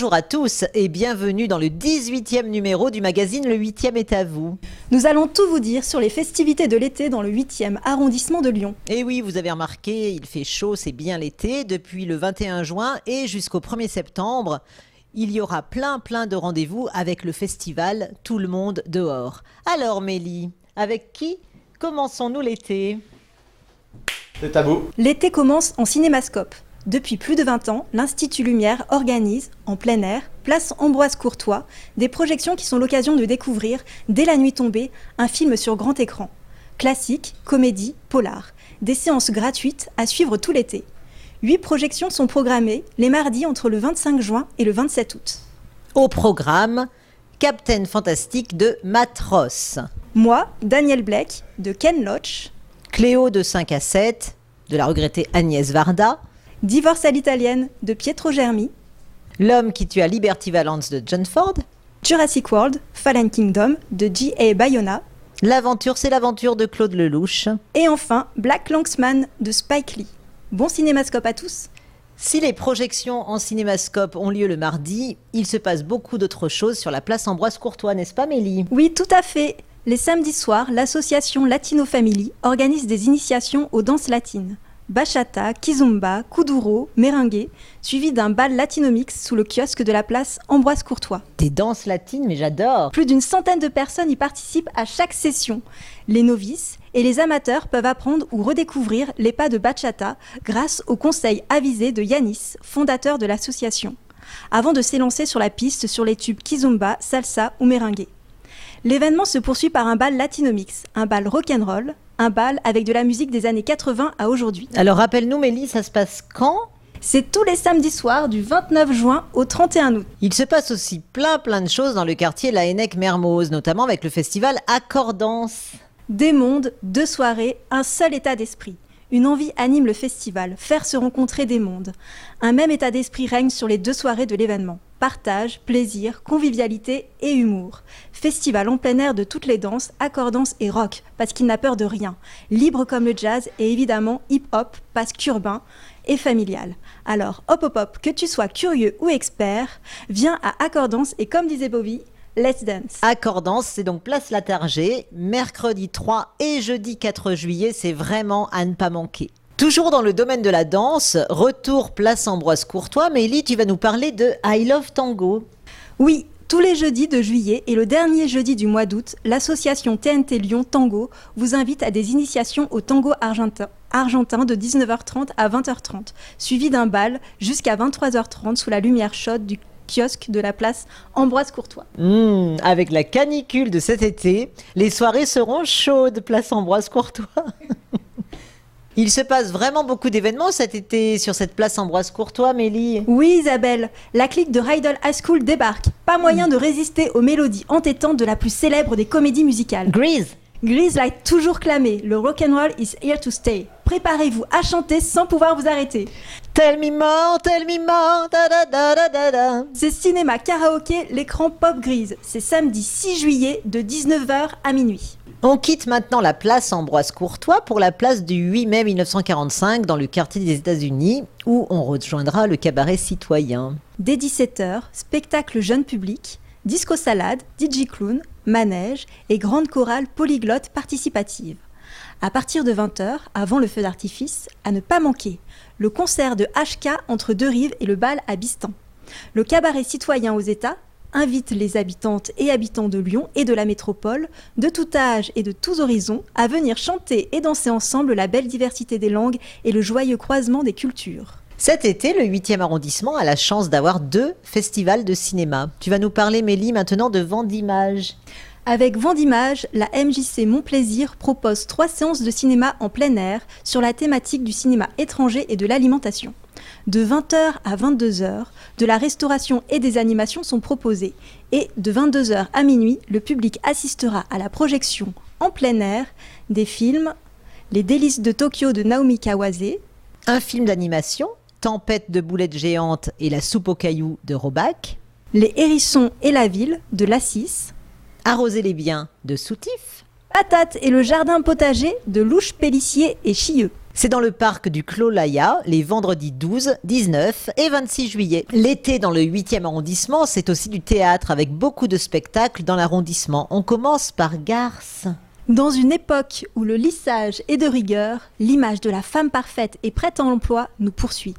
Bonjour à tous et bienvenue dans le 18e numéro du magazine Le 8e est à vous. Nous allons tout vous dire sur les festivités de l'été dans le 8e arrondissement de Lyon. Et oui, vous avez remarqué, il fait chaud, c'est bien l'été. Depuis le 21 juin et jusqu'au 1er septembre, il y aura plein de rendez-vous avec le festival Tout le monde dehors. Alors Mélie, avec qui commençons-nous l'été ? C'est à vous. L'été commence en cinémascope. Depuis plus de 20 ans, l'Institut Lumière organise, en plein air, place Ambroise Courtois, des projections qui sont l'occasion de découvrir, dès la nuit tombée, un film sur grand écran. Classique, comédie, polar. Des séances gratuites à suivre tout l'été. 8 projections sont programmées les mardis entre le 25 juin et le 27 août. Au programme, Captain Fantastique de Matt Ross. Moi, Daniel Blake, de Ken Loach. Cléo de 5 à 7, de la regrettée Agnès Varda. Divorce à l'italienne, de Pietro Germi. L'homme qui tua Liberty Valance de John Ford. Jurassic World, Fallen Kingdom, de J.A. Bayona. L'aventure, c'est l'aventure de Claude Lelouch. Et enfin, Black Landsman, de Spike Lee. Bon cinémascope à tous. Si les projections en cinémascope ont lieu le mardi, il se passe beaucoup d'autres choses sur la place Ambroise Courtois, n'est-ce pas Mélie ? Oui, tout à fait. Les samedis soirs, l'association Latino Family organise des initiations aux danses latines. Bachata, kizomba, kuduro, merengue, suivi d'un bal latinomix sous le kiosque de la place Ambroise Courtois. Des danses latines, mais j'adore. Plus d'une centaine de personnes y participent à chaque session. Les novices et les amateurs peuvent apprendre ou redécouvrir les pas de bachata grâce aux conseils avisés de Yanis, fondateur de l'association, avant de s'élancer sur la piste sur les tubes kizomba, salsa ou merengue. L'événement se poursuit par un bal latinomix, un bal rock'n'roll, un bal avec de la musique des années 80 à aujourd'hui. Alors rappelle-nous Mélie, ça se passe quand ? C'est tous les samedis soirs du 29 juin au 31 août. Il se passe aussi plein de choses dans le quartier Laennec-Mermoz, notamment avec le festival Accordance. Des mondes, 2 soirées, un seul état d'esprit. Une envie anime le festival, faire se rencontrer des mondes. Un même état d'esprit règne sur les 2 soirées de l'événement. Partage, plaisir, convivialité et humour. Festival en plein air de toutes les danses, accordance et rock, parce qu'il n'a peur de rien. Libre comme le jazz et évidemment hip-hop, parce qu'urbain et familial. Alors, hop, que tu sois curieux ou expert, viens à Accordance et comme disait Bobby, let's dance. Accordance, c'est donc place Latarjet, mercredi 3 et jeudi 4 juillet, c'est vraiment à ne pas manquer. Toujours dans le domaine de la danse, retour place Ambroise Courtois. Mélie, tu vas nous parler de I Love Tango. Oui, tous les jeudis de juillet et le dernier jeudi du mois d'août, l'association TNT Lyon Tango vous invite à des initiations au tango argentin de 19h30 à 20h30, suivi d'un bal jusqu'à 23h30 sous la lumière chaude du kiosque de la place Ambroise Courtois. Avec la canicule de cet été, les soirées seront chaudes, place Ambroise Courtois. Il se passe vraiment beaucoup d'événements cet été sur cette place Ambroise Courtois, Mélie. Oui Isabelle, la clique de Rydell High School débarque. Pas moyen de résister aux mélodies entêtantes de la plus célèbre des comédies musicales. Grease. Grease l'a toujours clamé, le rock'n'roll is here to stay. Préparez-vous à chanter sans pouvoir vous arrêter. Tell me more, da da da da da da. C'est cinéma karaoké, l'écran pop Grease. C'est samedi 6 juillet de 19h à minuit. On quitte maintenant la place Ambroise Courtois pour la place du 8 mai 1945 dans le quartier des États-Unis où on rejoindra le cabaret citoyen. Dès 17h, spectacle jeune public, disco salade, DJ clown, manège et grande chorale polyglotte participative. À partir de 20h, avant le feu d'artifice, à ne pas manquer, le concert de HK entre Deux Rives et le bal à Bistan. Le cabaret citoyen aux États invite les habitantes et habitants de Lyon et de la métropole, de tout âge et de tous horizons, à venir chanter et danser ensemble la belle diversité des langues et le joyeux croisement des cultures. Cet été, le 8e arrondissement a la chance d'avoir 2 festivals de cinéma. Tu vas nous parler, Mélie, maintenant de Vendimage. Avec Vendimage, la MJC Mon Plaisir propose 3 séances de cinéma en plein air sur la thématique du cinéma étranger et de l'alimentation. De 20h à 22h, de la restauration et des animations sont proposées. Et de 22h à minuit, le public assistera à la projection en plein air des films Les Délices de Tokyo de Naomi Kawase, un film d'animation, Tempête de boulettes géantes et la soupe aux cailloux de Robac, Les Hérissons et la ville de Lassis, Arroser les biens de Soutif, Patate et le jardin potager de Louche Pellissier et Chieux. C'est dans le parc du Clos Laya, les vendredis 12, 19 et 26 juillet. L'été dans le 8e arrondissement, c'est aussi du théâtre avec beaucoup de spectacles dans l'arrondissement. On commence par Garces. Dans une époque où le lissage est de rigueur, l'image de la femme parfaite et prête à l'emploi nous poursuit.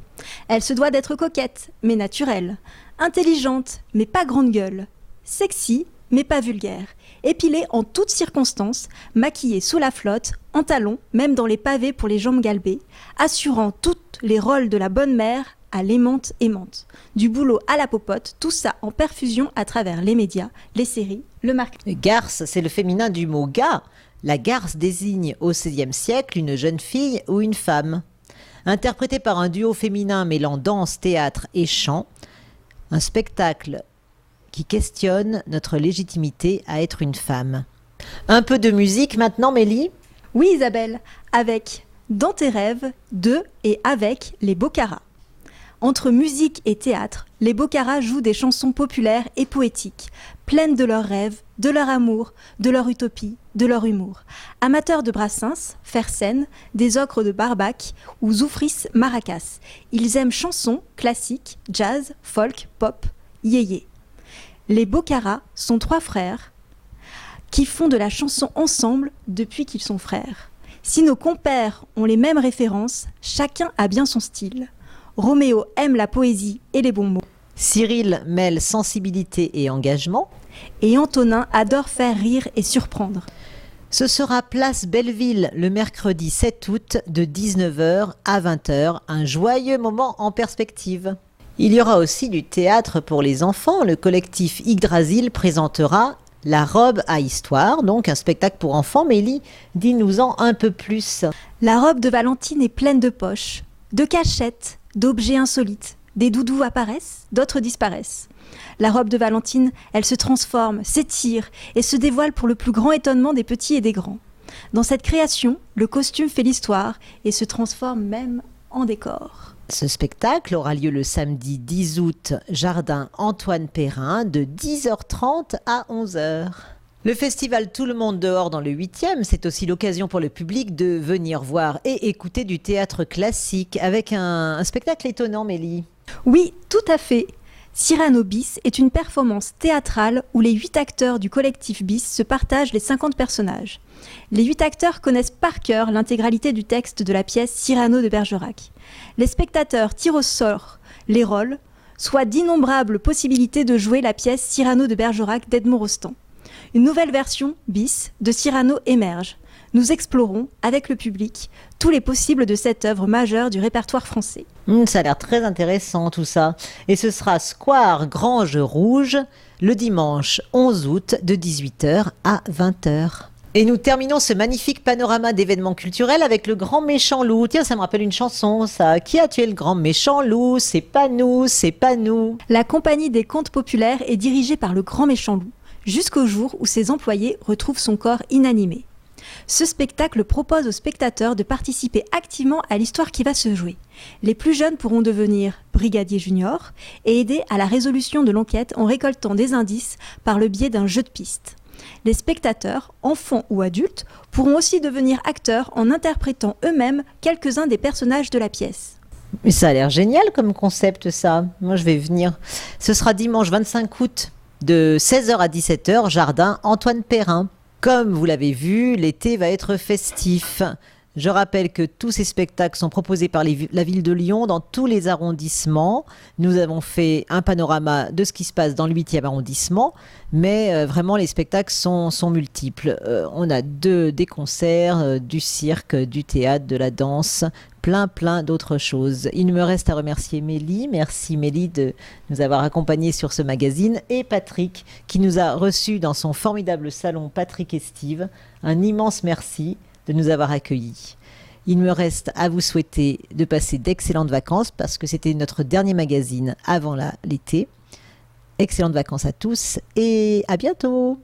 Elle se doit d'être coquette, mais naturelle, intelligente, mais pas grande gueule, sexy, mais pas vulgaire, épilée en toutes circonstances, maquillée sous la flotte, en talons, même dans les pavés pour les jambes galbées, assurant toutes les rôles de la bonne mère à l'aimante aimante. Du boulot à la popote, tout ça en perfusion à travers les médias, les séries, le marketing. Garce, c'est le féminin du mot gars. La garce désigne au XVIe siècle une jeune fille ou une femme. Interprété par un duo féminin mêlant danse, théâtre et chant, un spectacle qui questionne notre légitimité à être une femme. Un peu de musique maintenant, Mélie ? Oui Isabelle, avec Dans tes rêves de et avec les Bocaras. Entre musique et théâtre, les Bocaras jouent des chansons populaires et poétiques, pleines de leurs rêves, de leur amour, de leur utopie, de leur humour. Amateurs de Brassens, Fersen, des ocres de Barbac ou Zoufris Maracas, ils aiment chansons, classiques, jazz, folk, pop, yéyé. Les Bocaras sont 3 frères qui font de la chanson ensemble depuis qu'ils sont frères. Si nos compères ont les mêmes références, chacun a bien son style. Roméo aime la poésie et les bons mots. Cyril mêle sensibilité et engagement. Et Antonin adore faire rire et surprendre. Ce sera place Belleville le mercredi 7 août de 19h à 20h, un joyeux moment en perspective. Il y aura aussi du théâtre pour les enfants. Le collectif Yggdrasil présentera La robe à histoire, donc un spectacle pour enfants. Mélie, dis-nous-en un peu plus. La robe de Valentine est pleine de poches, de cachettes, d'objets insolites. Des doudous apparaissent, d'autres disparaissent. La robe de Valentine, elle se transforme, s'étire et se dévoile pour le plus grand étonnement des petits et des grands. Dans cette création, le costume fait l'histoire et se transforme même en décor. Ce spectacle aura lieu le samedi 10 août, jardin Antoine Perrin, de 10h30 à 11h. Le festival Tout le monde dehors dans le 8e, c'est aussi l'occasion pour le public de venir voir et écouter du théâtre classique avec un spectacle étonnant, Mélie. Oui, tout à fait. Cyrano bis est une performance théâtrale où les 8 acteurs du collectif bis se partagent les 50 personnages. Les 8 acteurs connaissent par cœur l'intégralité du texte de la pièce Cyrano de Bergerac. Les spectateurs tirent au sort les rôles, soit d'innombrables possibilités de jouer la pièce Cyrano de Bergerac d'Edmond Rostand. Une nouvelle version, bis, de Cyrano émerge. Nous explorons, avec le public, tous les possibles de cette œuvre majeure du répertoire français. Ça a l'air très intéressant tout ça. Et ce sera Square Grange Rouge, le dimanche 11 août de 18h à 20h. Et nous terminons ce magnifique panorama d'événements culturels avec le grand méchant loup. Tiens, ça me rappelle une chanson, ça. Qui a tué le grand méchant loup? C'est pas nous, c'est pas nous. La compagnie des contes populaires est dirigée par le grand méchant loup, jusqu'au jour où ses employés retrouvent son corps inanimé. Ce spectacle propose aux spectateurs de participer activement à l'histoire qui va se jouer. Les plus jeunes pourront devenir brigadiers juniors et aider à la résolution de l'enquête en récoltant des indices par le biais d'un jeu de pistes. Les spectateurs, enfants ou adultes, pourront aussi devenir acteurs en interprétant eux-mêmes quelques-uns des personnages de la pièce. Mais ça a l'air génial comme concept ça. Moi je vais venir. Ce sera dimanche 25 août de 16h à 17h, jardin Antoine Perrin. Comme vous l'avez vu, l'été va être festif. Je rappelle que tous ces spectacles sont proposés par la ville de Lyon dans tous les arrondissements. Nous avons fait un panorama de ce qui se passe dans le 8e arrondissement, mais vraiment les spectacles sont multiples. On a des concerts, du cirque, du théâtre, de la danse, plein d'autres choses. Il me reste à remercier Mélie. Merci Mélie de nous avoir accompagnés sur ce magazine, et Patrick qui nous a reçus dans son formidable salon Patrick et Steve. Un immense merci de nous avoir accueillis. Il me reste à vous souhaiter de passer d'excellentes vacances parce que c'était notre dernier magazine avant l'été. Excellentes vacances à tous et à bientôt.